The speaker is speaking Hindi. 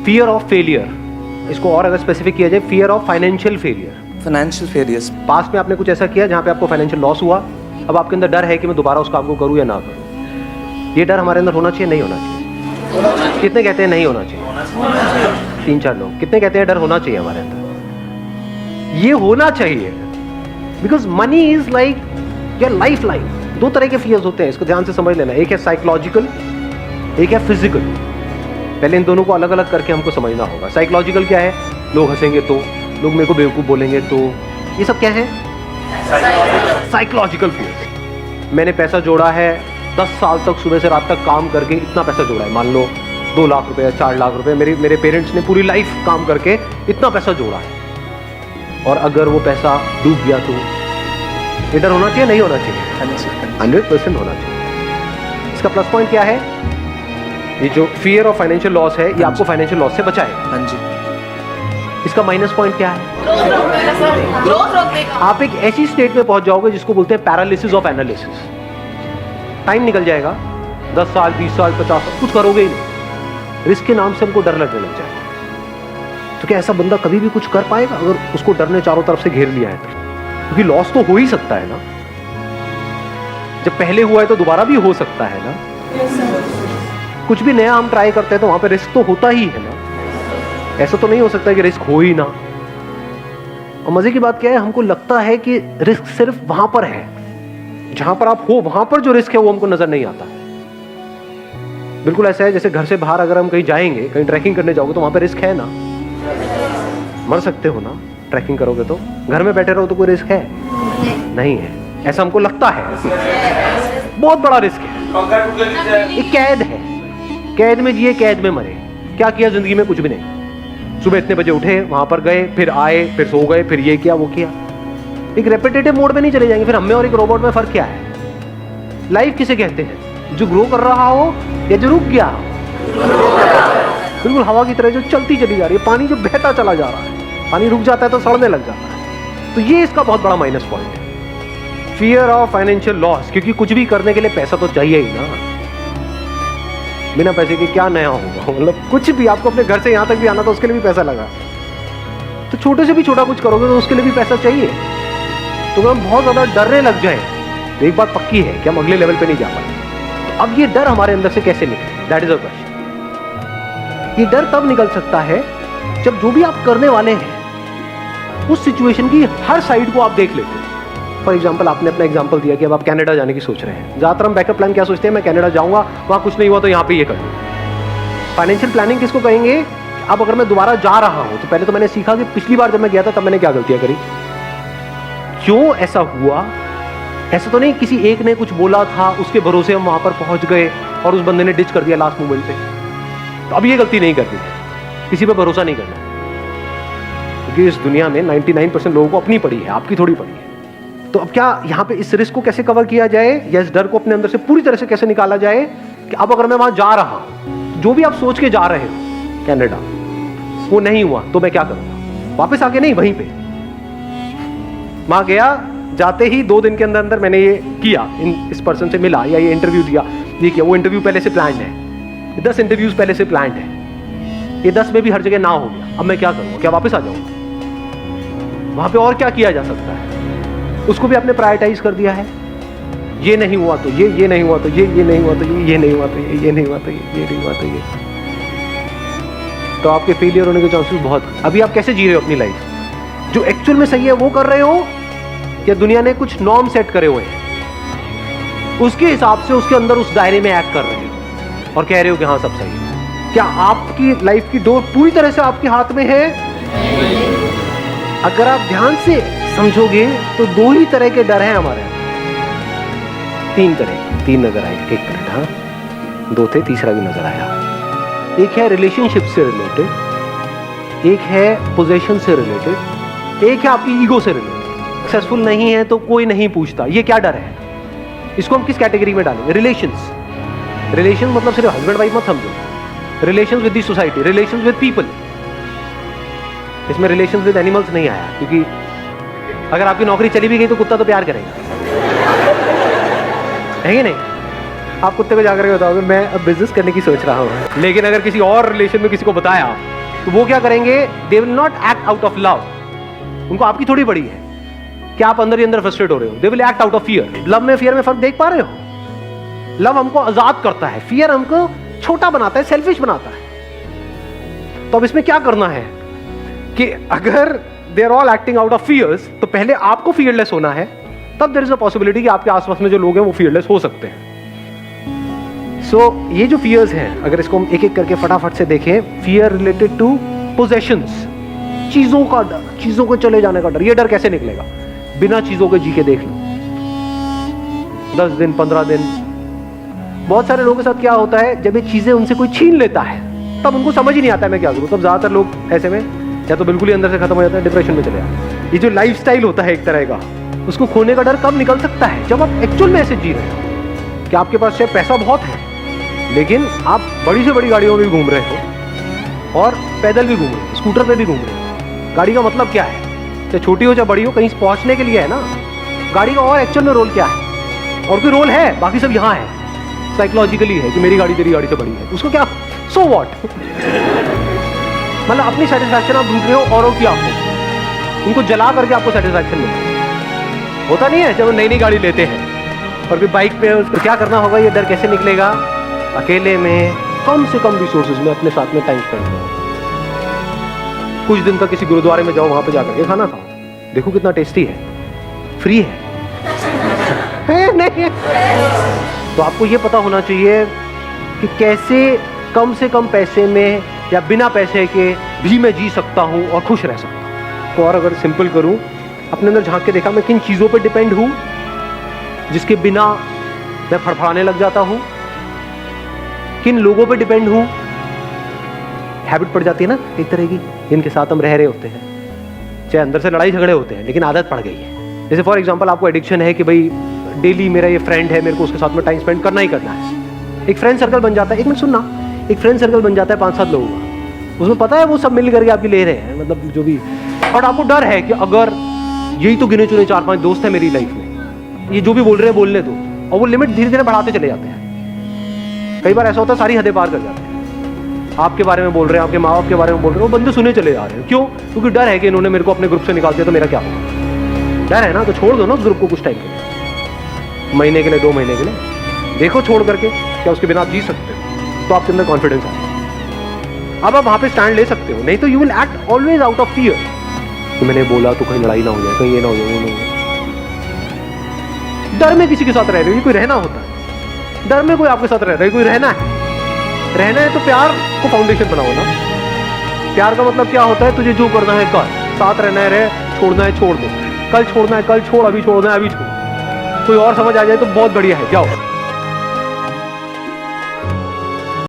फियर ऑफ फेलियर, इसको और अगर स्पेसिफिक किया जाए, fear of financial failure. Financial failures, past में आपने कुछ ऐसा किया जहाँ पे आपको फाइनेंशियल लॉस हुआ, अब आपके अंदर डर है कि मैं दोबारा उस काम को करूँ या ना करूँ। ये डर हमारे अंदर होना चाहिए, नहीं होना चाहिए? कितने कहते हैं नहीं होना चाहिए? 3-4 लोग। कितने कहते हैं डर होना चाहिए हमारे अंदर? ये होना चाहिए, because money is like your life line. 2 तरह के फियर्स होते हैं, इसको ध्यान से समझ लेना। एक है साइकोलॉजिकल, एक है फिजिकल। पहले इन दोनों को अलग अलग करके हमको समझना होगा। साइकोलॉजिकल क्या है? लोग हंसेंगे तो, लोग मेरे को बेवकूफ़ बोलेंगे तो, ये सब क्या है? Psychological fear. मैंने पैसा जोड़ा है, 10 साल तक सुबह से रात तक काम करके इतना पैसा जोड़ा है, मान लो 2 लाख रुपए या 4 लाख रुपए, मेरे पेरेंट्स ने पूरी लाइफ काम करके इतना पैसा जोड़ा है, और अगर वो पैसा डूब गया तो ये डर होना चाहिए, नहीं होना चाहिए? 100% होना चाहिए। इसका प्लस पॉइंट क्या है? ये जो फियर ऑफ फाइनेंशियल लॉस है, ये आपको फाइनेंशियल लॉस से बचाएगा। हाँ जी। इसका माइनस पॉइंट क्या है? आप एक ऐसी स्टेट में पहुंच जाओगे जिसको बोलते हैं पैरालिसिस ऑफ एनालिसिस। टाइम निकल जाएगा, 10 साल, 20 साल, 50 साल, कुछ करोगे ही नहीं। रिस्क के नाम से हमको डर लगने लग जाएगा। तो क्या ऐसा बंदा कभी भी कुछ कर पाएगा अगर उसको डर ने चारों तरफ से घेर लिया है? क्योंकि लॉस तो हो ही सकता है ना, जब पहले हुआ है तो दोबारा भी हो सकता है ना। कुछ भी नया हम ट्राई करते हैं तो वहां पे रिस्क तो होता ही है ना। ऐसा तो नहीं हो सकता कि रिस्क हो ही ना। और मजे की बात क्या है, हमको लगता है कि रिस्क सिर्फ वहां पर है, जहां पर आप हो वहां पर जो रिस्क है वो हमको नजर नहीं आता। बिल्कुल ऐसा है जैसे घर से बाहर अगर हम कहीं जाएंगे, कहीं ट्रैकिंग करने जाओगे तो वहां पर रिस्क है ना, मर सकते हो ना ट्रैकिंग करोगे तो। घर में बैठे रहो तो कोई रिस्क है? नहीं है, ऐसा हमको लगता है। बहुत बड़ा रिस्क है, एक कैद है, कैद में जिए कैद में मरे। क्या किया जिंदगी में? कुछ भी नहीं। सुबह इतने बजे उठे, वहां पर गए, फिर आए, फिर सो गए, फिर ये किया वो किया। एक रेपिटेटिव मोड में नहीं चले जाएंगे। फिर हमें और एक रोबोट में फर्क क्या है? लाइफ किसे कहते हैं? जो ग्रो कर रहा हो या जो रुक गया हो? बिल्कुल हवा की तरह जो चलती चली जा रही है, पानी जो बहता चला जा रहा है। पानी रुक जाता है तो सड़ने लग जाता है। तो ये इसका बहुत बड़ा माइनस पॉइंट है, फियर ऑफ फाइनेंशियल लॉस। क्योंकि कुछ भी करने के लिए पैसा तो चाहिए ही ना। बिना पैसे के क्या नया होगा? मतलब कुछ भी, आपको अपने घर से यहां तक भी आना तो उसके लिए भी पैसा लगा। तो छोटे से भी छोटा कुछ करोगे तो उसके लिए भी पैसा चाहिए। तो अगर हम बहुत ज्यादा डरने लग जाए तो एक बात पक्की है कि हम अगले लेवल पे नहीं जा पाए। तो अब ये डर हमारे अंदर से कैसे निकले? That is a question. ये डर तब निकल सकता है जब जो भी आप करने वाले हैं उस सिचुएशन की हर साइड को आप देख लेते हैं। फॉर एग्जाम्पल, आपने अपना एग्जाम्पल दिया कि अब आप कनाडा जाने की सोच रहे हैं। ज्यादातर हम बैकअप प्लान क्या सोचते हैं? मैं कनाडा जाऊंगा, वहां कुछ नहीं हुआ तो यहाँ पे ये कर लूँ। फाइनेंशियल प्लानिंग किसको कहेंगे? अब अगर मैं दोबारा जा रहा हूं तो पहले तो मैंने सीखा कि पिछली बार जब मैं गया था तब मैंने क्या गलतियां करी, क्यों ऐसा हुआ। ऐसा तो नहीं किसी एक ने कुछ बोला था, उसके भरोसे हम वहां पर पहुंच गए और उस बंदे ने डिच कर दिया लास्ट मोमेंट पे। तो अब ये गलती नहीं करनी है, किसी पर भरोसा नहीं करना, क्योंकि इस दुनिया में 99% लोगों को अपनी पड़ी है, आपकी थोड़ी पड़ी है। तो अब क्या यहाँ पे इस रिस्क को कैसे कवर किया जाए, या इस डर को अपने अंदर से पूरी तरह से कैसे निकाला जाए कि अब अगर मैं वहां जा रहा हूं, जो भी आप सोच के जा रहे हो कनाडा, वो नहीं हुआ तो मैं क्या करूंगा? वापस आके नहीं, वहीं पे वहां गया, जाते ही 2 दिन के अंदर अंदर मैंने ये किया, इस पर्सन से मिला या ये इंटरव्यू दिया, ये किया, वो इंटरव्यू पहले से प्लान्ड है, 10 इंटरव्यूज पहले से प्लान्ड है, ये 10 में भी हर जगह ना हो गया, अब मैं क्या करूंगा? क्या वापस आ जाऊंगा? वहां पे और क्या किया जा सकता है? उसको भी आपने प्रायोरिटाइज कर दिया है। ये नहीं हुआ तो ये नहीं हुआ तो ये नहीं हुआ तो ये नहीं हुआ तो ये नहीं हुआ तो ये नहीं हुआ तो ये। तो आपके फेलियर होने के चांसेस बहुत। अभी आप कैसे जी रहे हो अपनी लाइफ? जो एक्चुअल में सही है वो कर रहे हो, या दुनिया ने कुछ नॉर्म सेट करे हुए हैं उसके हिसाब से उसके अंदर उस दायरे में एक्ट कर रहे हो और कह रहे हो कि हाँ सब सही है? क्या आपकी लाइफ की डोर पूरी तरह से आपके हाथ में है? अगर आप ध्यान से समझोगे तो 2 ही तरह के डर हैं हमारे, 3 तरह, 3 नजर आए, 1 मिनट, हाँ 2 थे, तीसरा भी नजर आया। एक है रिलेशनशिप से रिलेटेड, एक है पोजीशन से रिलेटेड, एक है आपकी ईगो से रिलेटेड। सक्सेसफुल नहीं है तो कोई नहीं पूछता, ये क्या डर है? इसको हम किस कैटेगरी में डालेंगे? रिलेशंस। रिलेशन मतलब सिर्फ हस्बैंड वाइफ मत समझो, relations with the society, relations with people. इसमें रिलेशंस विद एनिमल्स नहीं आया, क्योंकि अगर आपकी नौकरी चली भी गई तो कुत्ता तो प्यार करेगा, है कि नहीं? आप कुत्ते को जाकर के बताओगे मैं अब बिजनेस करने की सोच रहा हूँ, लेकिन अगर किसी और रिलेशन में किसी को बताया तो वो क्या करेंगे, they will not act out of love, उनको आपकी थोड़ी बड़ी है कि आप अंदर ही अंदर फ्रस्ट्रेट हो रहे हो, they will act out of fear. Love में फियर में फर्क देख पा रहे हो? लव हमको आजाद करता है, फियर हमको छोटा बनाता है, सेल्फिश बनाता है। तो अब इसमें क्या करना है कि अगर they are all acting out of fears, तो पहले आपको फियरलेस होना है, तब देयर इज अ पॉसिबिलिटी कि आपके आसपास में जो लोग हैं वो फियरलेस हो सकते हैं। ये जो फियर्स हैं, अगर इसको हम एक एक करके फटाफट से देखें, फियर रिलेटेड टू पोजेशंस, चीजों का डर, चीजों को चले जाने का डर। ये डर कैसे निकलेगा? बिना चीजों के जी के देख लो, 10 दिन 15 दिन। बहुत सारे लोगों के साथ क्या होता है, जब ये चीजें उनसे कोई छीन लेता है तब उनको समझ ही नहीं आता है मैं क्या करूं। तब ज्यादातर लोग ऐसे में या तो बिल्कुल ही अंदर से खत्म हो जाता है, डिप्रेशन में चले जाते हैं। ये जो लाइफस्टाइल होता है एक तरह का, उसको खोने का डर कब निकल सकता है? जब आप एक्चुअल में ऐसे जी रहे हो कि आपके पास शायद पैसा बहुत है, लेकिन आप बड़ी से बड़ी गाड़ियों में भी घूम रहे हो और पैदल भी घूम रहे हो, स्कूटर पे भी घूम रहे हो। गाड़ी का मतलब क्या है? चाहे छोटी हो चाहे बड़ी हो, कहीं पहुंचने के लिए है ना। गाड़ी का और एक्चुअल में रोल क्या है? और कोई रोल है? बाकी सब यहाँ है, साइकोलॉजिकली है कि मेरी गाड़ी तेरी गाड़ी से बड़ी है, उसको क्या, सो व्हाट। मतलब अपनी सेटिस्फैक्शन आप ढूंढ रहे हो औरों की आपको, उनको जला करके आपको सेटिस्फैक्शन मिलता होता नहीं है जब नई नई गाड़ी लेते हैं और फिर बाइक पे उसको क्या करना होगा, ये डर कैसे निकलेगा? अकेले में कम से कम रिसोर्सेज में अपने साथ में टाइम स्पेंड करो। कुछ दिन तक किसी गुरुद्वारे में जाओ, वहां पे जाकर के खाना खाओ, देखो कितना टेस्टी है, फ्री है नहीं है? तो आपको ये पता होना चाहिए कि कैसे कम से कम पैसे में या बिना पैसे के भी मैं जी सकता हूं और खुश रह सकता हूं। तो और अगर सिंपल करूं, अपने अंदर झांक के देखा मैं किन चीजों पे डिपेंड हूं जिसके बिना मैं फड़फड़ाने लग जाता हूं, किन लोगों पे डिपेंड हूं, हैबिट पड़ जाती है ना एक तरह की, जिनके साथ हम रह रहे होते हैं, चाहे अंदर से लड़ाई झगड़े होते हैं लेकिन आदत पड़ गई है। जैसे फॉर एग्जांपल आपको एडिक्शन है कि भाई डेली मेरा ये फ्रेंड है, मेरे को उसके साथ में टाइम स्पेंड करना ही करना है। एक फ्रेंड सर्कल बन जाता है, एक मिनट सुनना, एक फ्रेंड सर्कल बन जाता है 5-7 लोगों का, उसमें पता है वो सब मिल करके आपकी ले रहे हैं, मतलब जो भी, और आपको डर है कि अगर यही तो गिने चुने 4-5 दोस्त हैं मेरी लाइफ में, ये जो भी बोल रहे हैं बोलने दो, और वो लिमिट धीरे धीरे बढ़ाते चले जाते हैं। कई बार ऐसा होता है सारी हदें पार कर जाते हैं, आपके बारे में बोल रहे हैं, आपके माँ बाप के बारे में बोल रहे हैं, वो बंदे सुने चले जा रहे हैं। क्यों? क्योंकि डर है कि इन्होंने मेरे को अपने ग्रुप से निकाल दिया तो मेरा क्या होगा। डर है ना, तो छोड़ दो ना उस ग्रुप को कुछ टाइम के लिए, महीने के लिए, 2 महीने के लिए, देखो छोड़ करके क्या उसके बिना आप जी सकते हो, तो आपके अंदर कॉन्फिडेंस आए, अब आप वहां पे स्टैंड ले सकते हो। नहीं तो you will act always out of fear, तो मैंने बोला तो कहीं लड़ाई ना हो जाए, कहीं ये ना हो जाए, वो ना हो जाए। डर में किसी के साथ रह रहे हो, कोई रहना होता है, डर में कोई आपके साथ रह रहा है, कोई रहना है तो प्यार को फाउंडेशन बनाओ ना। प्यार का मतलब क्या होता है? तुझे जो करना है कर, साथ रहना है रह, छोड़ना है छोड़ दो, कल छोड़ना है कल छोड़, अभी छोड़ना है अभी छोड़। कोई और समझ आ जाए तो बहुत बढ़िया है, जाओ।